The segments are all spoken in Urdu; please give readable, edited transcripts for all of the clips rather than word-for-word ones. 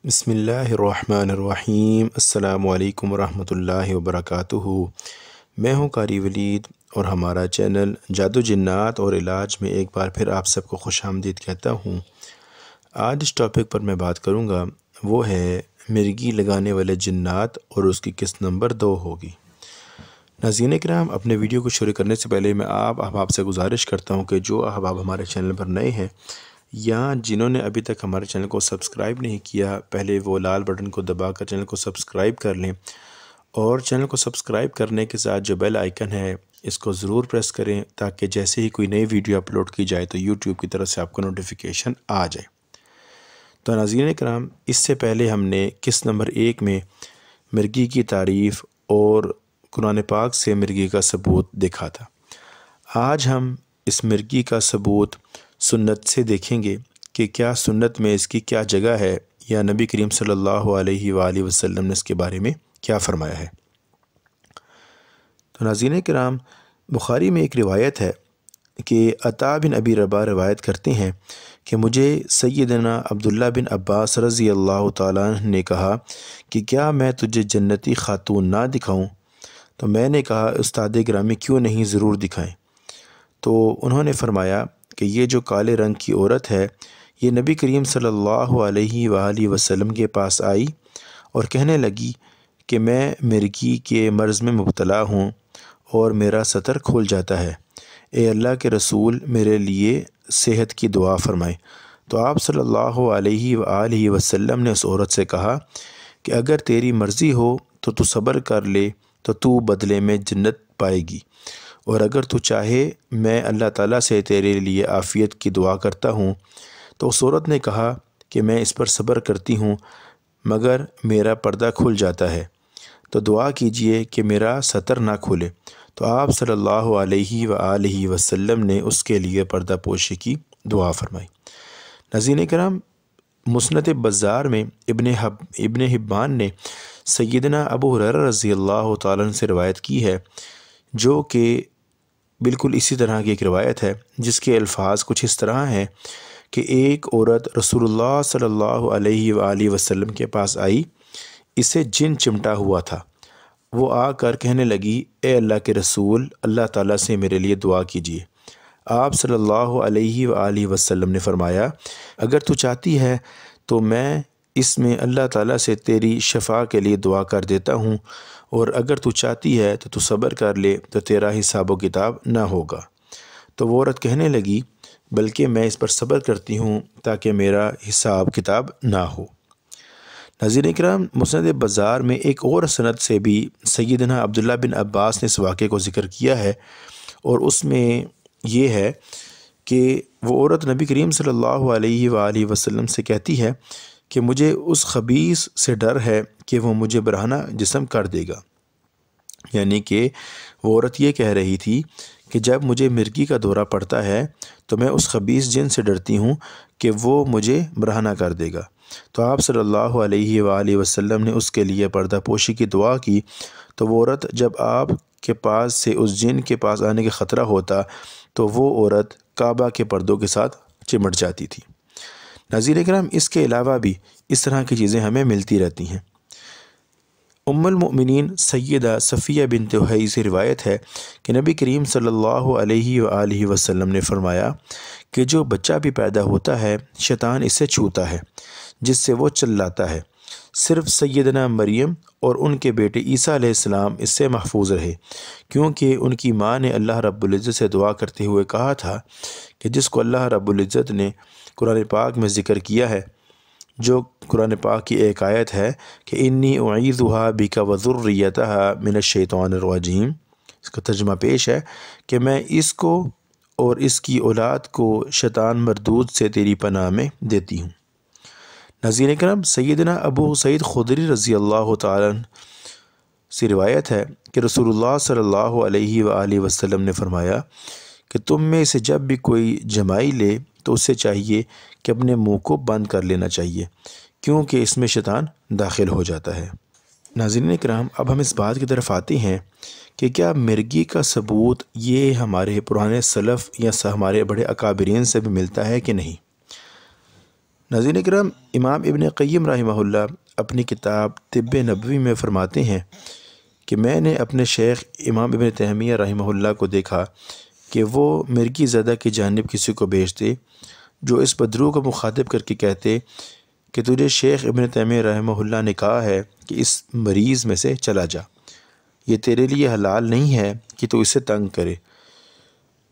بسم اللہ الرحمن الرحیم۔ السلام علیکم ورحمۃ اللہ وبرکاتہ۔ میں ہوں قاری ولید اور ہمارا چینل جادو جنات اور علاج میں ایک بار پھر آپ سب کو خوش آمدید کہتا ہوں۔ آج اس ٹاپک پر میں بات کروں گا، وہ ہے مرگی لگانے والے جنات اور اس کی قسط نمبر 2 ہوگی۔ ناظرین کرام، اپنے ویڈیو کو شروع کرنے سے پہلے میں آپ سے گزارش کرتا ہوں کہ جو احباب ہمارے چینل پر نئے ہیں یا جنہوں نے ابھی تک ہمارے چینل کو سبسکرائب نہیں کیا، پہلے وہ لال بٹن کو دبا کر چینل کو سبسکرائب کر لیں، اور چینل کو سبسکرائب کرنے کے ساتھ جو بیل آئیکن ہے اس کو ضرور پریس کریں تاکہ جیسے ہی کوئی نئی ویڈیو اپلوڈ کی جائے تو یوٹیوب کی طرف سے آپ کو نوٹیفیکیشن آ جائے۔ تو ناظرین کرام، اس سے پہلے ہم نے قسط نمبر 1 میں مرگی کی تعریف اور قرآن پاک سے مرگی کا ثبوت دیکھا تھا۔ آج ہم اس مرگی کا ثبوت سنت سے دیکھیں گے کہ کیا سنت میں اس کی کیا جگہ ہے، یا نبی کریم صلی اللہ علیہ وآلہ وسلم نے اس کے بارے میں کیا فرمایا ہے۔ تو ناظرین کرام، بخاری میں ایک روایت ہے کہ عطا بن ابی رباح روایت کرتے ہیں کہ مجھے سیدنا عبداللہ بن عباس رضی اللہ تعالیٰ عنہ نے کہا کہ کیا میں تجھے جنتی خاتون نہ دکھاؤں؟ تو میں نے کہا استاد گرامی کیوں نہیں، ضرور دکھائیں۔ تو انہوں نے فرمایا کہ یہ جو کالے رنگ کی عورت ہے، یہ نبی کریم صلی اللہ علیہ وآلہ وسلم کے پاس آئی اور کہنے لگی کہ میں مرگی کے مرض میں مبتلا ہوں اور میرا سطر کھل جاتا ہے، اے اللہ کے رسول میرے لیے صحت کی دعا فرمائیں۔ تو آپ صلی اللہ علیہ وآلہ وسلم نے اس عورت سے کہا کہ اگر تیری مرضی ہو تو صبر کر لے تو تو بدلے میں جنت پائے گی، اور اگر تو چاہے میں اللہ تعالیٰ سے تیرے لیے عافیت کی دعا کرتا ہوں۔ تو اس عورت نے کہا کہ میں اس پر صبر کرتی ہوں مگر میرا پردہ کھل جاتا ہے، تو دعا کیجئے کہ میرا سطر نہ کھلے۔ تو آپ صلی اللہ علیہ وآلہ وسلم نے اس کے لیے پردہ پوشی کی دعا فرمائی۔ ناظرین کرام، مسند بزار میں ابن حبان نے سیدنا ابو ہریرہ رضی اللہ تعالیٰ عنہ سے روایت کی ہے، جو کہ بالکل اسی طرح کی ایک روایت ہے، جس کے الفاظ کچھ اس طرح ہیں کہ ایک عورت رسول اللہ صلی اللہ علیہ وآلہ وسلم کے پاس آئی، اسے جن چمٹا ہوا تھا۔ وہ آ کر کہنے لگی، اے اللہ کے رسول، اللہ تعالیٰ سے میرے لیے دعا کیجیے۔ آپ صلی اللہ علیہ وآلہ وسلم نے فرمایا، اگر تو چاہتی ہے تو میں اس میں اللہ تعالیٰ سے تیری شفا کے لیے دعا کر دیتا ہوں، اور اگر تو چاہتی ہے تو صبر کر لے تو تیرا حساب و کتاب نہ ہوگا۔ تو وہ عورت کہنے لگی، بلکہ میں اس پر صبر کرتی ہوں تاکہ میرا حساب کتاب نہ ہو۔ ناظرین کرام، مسند بزار میں ایک اور سند سے بھی سیدنا عبداللہ بن عباس نے اس واقعے کو ذکر کیا ہے، اور اس میں یہ ہے کہ وہ عورت نبی کریم صلی اللہ علیہ وآلہ وسلم سے کہتی ہے کہ مجھے اس خبیث سے ڈر ہے کہ وہ مجھے برہنہ جسم کر دے گا، یعنی کہ وہ عورت یہ کہہ رہی تھی کہ جب مجھے مرگی کا دورہ پڑتا ہے تو میں اس خبیث جن سے ڈرتی ہوں کہ وہ مجھے برہنہ کر دے گا۔ تو آپ صلی اللہ علیہ وآلہ وسلم نے اس کے لیے پردہ پوشی کی دعا کی۔ تو وہ عورت جب آپ کے پاس سے اس جن کے پاس آنے کا خطرہ ہوتا تو وہ عورت کعبہ کے پردوں کے ساتھ چمٹ جاتی تھی۔ ناظرین کرام، اس کے علاوہ بھی اس طرح کی چیزیں ہمیں ملتی رہتی ہیں۔ ام المؤمنین سیدہ صفیہ بنت حیی سے روایت ہے کہ نبی کریم صلی اللہ علیہ وآلہ وسلم نے فرمایا کہ جو بچہ بھی پیدا ہوتا ہے شیطان اسے چھوتا ہے، جس سے وہ چلاتا ہے، صرف سیدنا مریم اور ان کے بیٹے عیسیٰ علیہ السلام اس سے محفوظ رہے، کیونکہ ان کی ماں نے اللہ رب العزت سے دعا کرتے ہوئے کہا تھا کہ جس کو اللہ رب العزت نے قرآن پاک میں ذکر کیا ہے، جو قرآن پاک کی ایک آیت ہے کہ انی اعیذھا بک وذریتھا من الشیطان الرجیم، اس کا ترجمہ پیش ہے کہ میں اس کو اور اس کی اولاد کو شیطان مردود سے تیری پناہ میں دیتی ہوں۔ ناظرین کرام، سیدنا ابو سعید خدری رضی اللہ تعالیٰ عنہ سے روایت ہے کہ رسول اللہ صلی اللہ علیہ وآلہ وسلم نے فرمایا کہ تم میں سے جب بھی کوئی جمائی لے تو اسے چاہیے کہ اپنے منہ کو بند کر لینا چاہیے، کیونکہ اس میں شیطان داخل ہو جاتا ہے۔ ناظرین کرام، اب ہم اس بات کی طرف آتے ہیں کہ کیا مرگی کا ثبوت یہ ہمارے پرانے سلف یا ہمارے بڑے اکابرین سے بھی ملتا ہے کہ نہیں۔ ناظرین کرام، امام ابن قیم رحمہ اللہ اپنی کتاب طب نبوی میں فرماتے ہیں کہ میں نے اپنے شیخ امام ابن تیمیہ رحمہ اللہ کو دیکھا کہ وہ مرگی زدہ کی جانب کسی کو بھیجتے جو اس بدرو کو مخاطب کر کے کہتے کہ تجھے شیخ ابن تیمیہ رحمہ اللہ نے کہا ہے کہ اس مریض میں سے چلا جا، یہ تیرے لیے حلال نہیں ہے کہ تو اسے تنگ کرے۔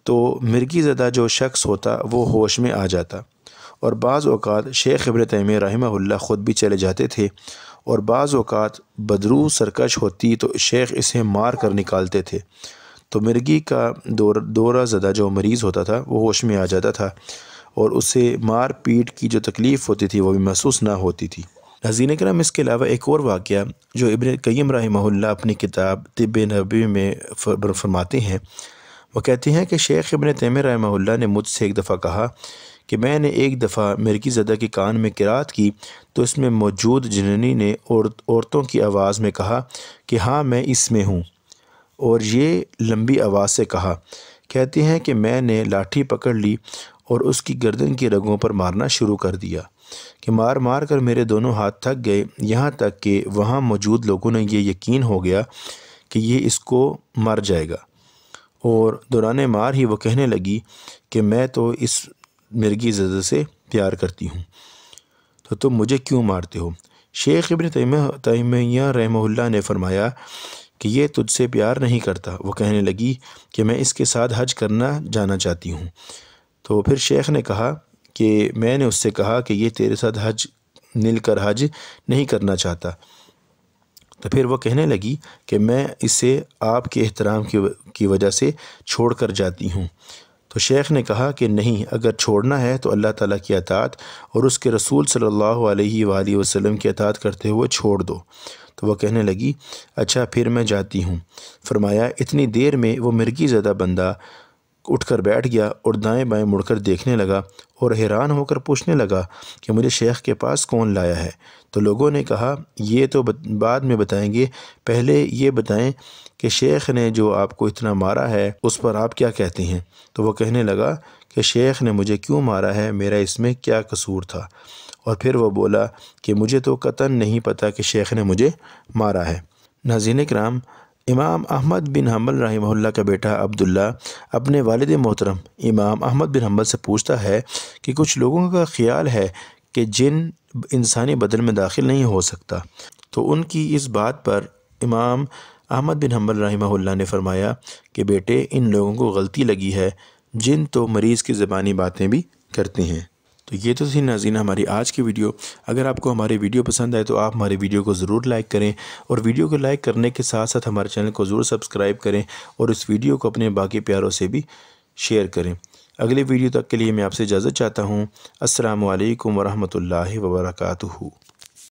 تو مرگی زدہ جو شخص ہوتا وہ ہوش میں آ جاتا، اور بعض اوقات شیخ ابن تیمیہ رحمہ اللہ خود بھی چلے جاتے تھے، اور بعض اوقات بدرو سرکش ہوتی تو شیخ اسے مار کر نکالتے تھے، تو مرگی کا دورہ زدہ جو مریض ہوتا تھا وہ ہوش میں آ جاتا تھا، اور اسے مار پیٹ کی جو تکلیف ہوتی تھی وہ بھی محسوس نہ ہوتی تھی۔ ناظرین کرام، اس کے علاوہ ایک اور واقعہ جو ابن قیم رحمہ اللہ اپنی کتاب طب نبوی میں فرماتے ہیں، وہ کہتے ہیں کہ شیخ ابن تیمیہ رحمہ اللہ نے مجھ سے ایک دفعہ کہا کہ میں نے ایک دفعہ مرگی زدہ کے کان میں قرات کی تو اس میں موجود جننی نے عورتوں کی آواز میں کہا کہ ہاں میں اس میں ہوں، اور یہ لمبی آواز سے کہا۔ کہتے ہیں کہ میں نے لاٹھی پکڑ لی اور اس کی گردن کی رگوں پر مارنا شروع کر دیا کہ مار مار کر میرے دونوں ہاتھ تھک گئے، یہاں تک کہ وہاں موجود لوگوں نے یہ یقین ہو گیا کہ یہ اس کو مر جائے گا، اور دوران مار ہی وہ کہنے لگی کہ میں تو اس مرگی زدہ سے پیار کرتی ہوں، تو تم مجھے کیوں مارتے ہو؟ شیخ ابن تیمیہ رحمہ اللہ نے فرمایا کہ یہ تجھ سے پیار نہیں کرتا۔ وہ کہنے لگی کہ میں اس کے ساتھ حج کرنا جانا چاہتی ہوں۔ تو پھر شیخ نے کہا کہ میں نے اس سے کہا کہ یہ تیرے ساتھ مل کر حج نہیں کرنا چاہتا۔ تو پھر وہ کہنے لگی کہ میں اسے آپ کے احترام کی وجہ سے چھوڑ کر جاتی ہوں۔ تو شیخ نے کہا کہ نہیں، اگر چھوڑنا ہے تو اللہ تعالیٰ کی اطاعت اور اس کے رسول صلی اللہ علیہ وآلہ وسلم کی اطاعت کرتے ہوئے چھوڑ دو۔ تو وہ کہنے لگی اچھا پھر میں جاتی ہوں۔ فرمایا اتنی دیر میں وہ مرگی زدہ بندہ اٹھ کر بیٹھ گیا اور دائیں بائیں مڑ کر دیکھنے لگا اور حیران ہو کر پوچھنے لگا کہ مجھے شیخ کے پاس کون لایا ہے؟ تو لوگوں نے کہا یہ تو بعد میں بتائیں گے، پہلے یہ بتائیں کہ شیخ نے جو آپ کو اتنا مارا ہے اس پر آپ کیا کہتے ہیں؟ تو وہ کہنے لگا کہ شیخ نے مجھے کیوں مارا ہے، میرا اس میں کیا قصور تھا؟ اور پھر وہ بولا کہ مجھے تو قطعاً نہیں پتہ کہ شیخ نے مجھے مارا ہے۔ ناظرین کرام، امام احمد بن حنبل رحمہ اللہ کا بیٹا عبداللہ اپنے والد محترم امام احمد بن حنبل سے پوچھتا ہے کہ کچھ لوگوں کا خیال ہے کہ جن انسانی بدن میں داخل نہیں ہو سکتا، تو ان کی اس بات پر امام احمد بن حنبل رحمہ اللہ نے فرمایا کہ بیٹے ان لوگوں کو غلطی لگی ہے، جن تو مریض کی زبانی باتیں بھی کرتے ہیں۔ تو یہ تو تھی ناظرین ہماری آج کی ویڈیو۔ اگر آپ کو ہماری ویڈیو پسند آئے تو آپ ہماری ویڈیو کو ضرور لائک کریں، اور ویڈیو کو لائک کرنے کے ساتھ ساتھ ہمارے چینل کو ضرور سبسکرائب کریں، اور اس ویڈیو کو اپنے باقی پیاروں سے بھی شیئر کریں۔ اگلی ویڈیو تک کے لیے میں آپ سے اجازت چاہتا ہوں۔ السلام علیکم ورحمۃ اللہ وبرکاتہ۔